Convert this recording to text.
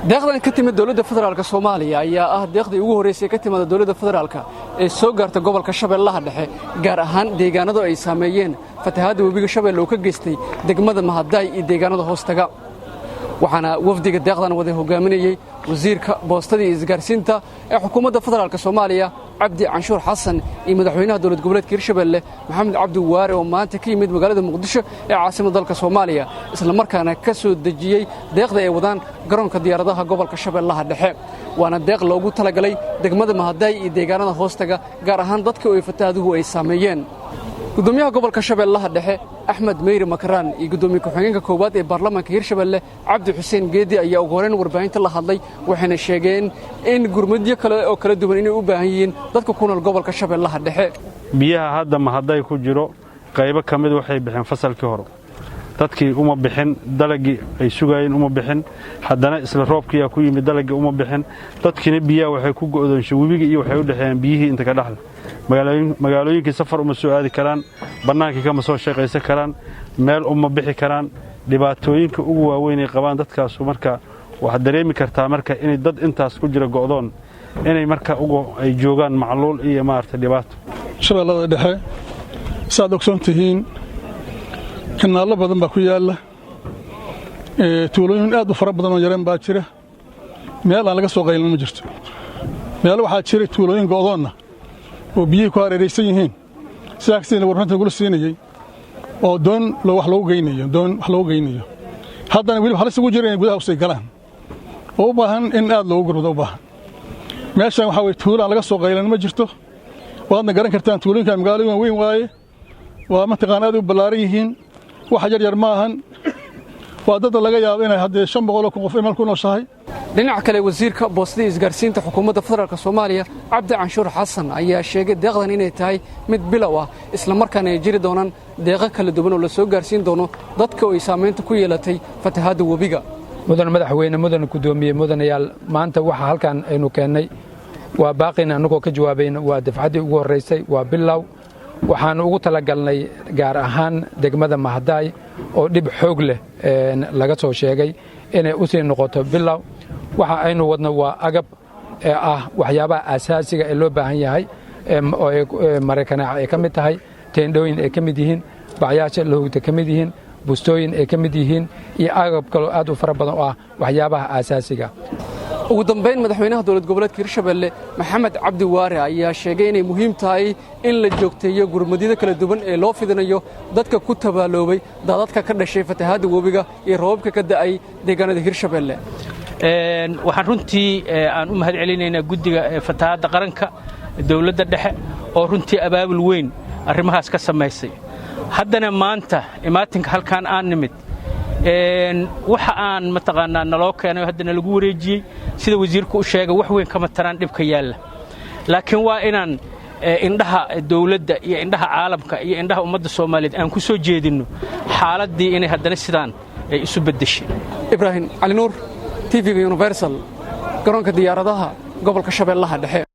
deeqdan ka timid dawladda federaalka Soomaaliya ayaa ah deeqdii ugu horeysay ka timid dawladda federaalka ee soo gaartay gobolka Shabeellaha Dhexe gaar ahaan deegaanada ay saameeyeen fatahaadda webiga Shabeelle oo ka geystay degmada Mahadaay iyo deegaanada hoostaga waxaana wafdiga deeqdan wada hogaaminayay wasiirka boostada iyo isgaarsiinta ee xukuumadda federaalka Soomaaliya Cabdi Canshuur Xasan iyo madaxweynaha dawlad goboleedka Hirshabeelle Maxamed Cabdi Waare oo maanta ka yimid magaalada Muqdisho ee caasimadda dalka Soomaaliya isla markaana ka soo dejiyay deeqda ay wadaan garoonka diyaaradaha gobolka Shabeellaha Dhexe waana deeq loogu talagalay degmada Mahadaay iyo deegaanada hoostaga gaar ahaan dadka oo fatahaaduhu ay saameeyeen gudoomiyaha gobolka Shabeellaha Dhexe Axmed Meyri Makaraan iyo gudoomiye ku-xigeenka koowaad ee baarlamaanka Hirshabeelle Cabdi Xuseen Geedi ayaa ugu horreyn warbaahinta la hadlay waxayna sheegeen in gurmadyo kale oo kala duwan inay u baahan yihiin dadka ku nool gobolka Shabeellaha Dhexe biyaha hadda Mahadaay ku jiro qaybo kamid waxay bixin fasalkii hore dadkii uma bixin dalagii ay sugayeen uma bixin haddana isla roobkii ku yimid dalagii uma bixin dadkina biyaha waxay ku go'doonshay webiga iyo waxay u dhaxeen biyihii inta ka dhaxla magaalooyinkii safar uma soo aadi karaan bannaankii kama soo shaqaysan karaan meel uma bixi karaan dhibaatooyinka ugu waaweyn ay qabaan dadkaas marka waxa dareemi kartaa marka in dad intaas ku jira go'doon inay marka ay joogaan macluul iyo maarta dhibaato Shabeellada Dhexe saad ogsoontihiin kanaalo badan baa ku yaala tuulooyin aad u fara badan oo yareen baa jira meel aan laga soo qaylin ma jirto meel waxaa jira tuulooyin go'doonna oo biyihii ku hareeraysan yihiin sidaasina warfanta gula siinayay oo doon wax loogu geynayo haddana weli halis ugu jira inay gudaha usii galaan oo u baahan in aad loogu gurmado u baahan meeshan waxaa weye tuulo aan laga soo qaylan ma jirto waadna garan kartaan tuulooyinkan magaalooyin weyn waaye waa mataqaan aad u ballaaran yihiin wax yar ma ahan waa dad laga yaabo inay haddee 500 qof imal ku nooshahay dhinaca kale wasiirka boostada isgaarsiinta xukuumadda federaalka Soomaaliya Cabdi Canshuur Xasan ayaa sheegay deeqdan inay tahay mid bilow ah isla markaana ay jiri doonaan deeqo kala duwan oo la soo gaarsiin doono dadka oo ay saameynta ku yeelatay fatahaadda webiga mudan madaxweyne mudan gudoomiye mudanayaal maanta waxa halkan aynu keenay waa baaqina anagoo ka jawaabayna waa dafcadii ugu horeysay waa bilow waxaan ugu talagalnay gaar ahaan degmada Mahadaay oo dib xoog leh laga soo sheegay inay u sii noqoto bilow waxa aynu wadno waa agab waxyaabaha asaasiga ee loo baahan yahay oo Mareykanka ay ka mid tahay teendhooyin ay ka mid yihiin bacyaasha looga ka mid yihiin bustooyin ay ka mid yihiin iyo agab kale aad u fara badan oo waxyaabaha asaasiga ugu dambeyn madaxweynaha dawlad goboleedka Hirshabeelle Maxamed Cabdi Waare ayaa sheegay inay muhiim tahay in la joogteeyo gurmadida kala duwan ee loo fidinayo dadka ku tabaaloobay daadadka ka dhashay fatahaadda webiga iyo roobabka ka da'ay deegaanada Hirshabeelle waxaan runtii aan u mahad celinaynaa guddiga fatahaadda qaranka dawladda dhexe oo runtii abaabul weyn arrimahaas ka samaysay haddana maanta imaatinka halkaan aan nimid waxa aan mataqaanaa naloo keenay haddana lagu wareejiyey sida wasiirku u sheegay wax weyn kama taraan dhibka yaalla laakiin waa inaan indhaha dawladda iyo indhaha caalamka iyo indhaha ummadda Soomaaliyeed aan ku soo jeedinno xaaladii inay haddana sidaan ay isu beddeshay Ibrahim Ali Nuur TV Universal garoonka diyaaradaha gobolka Shabeellaha Dhexe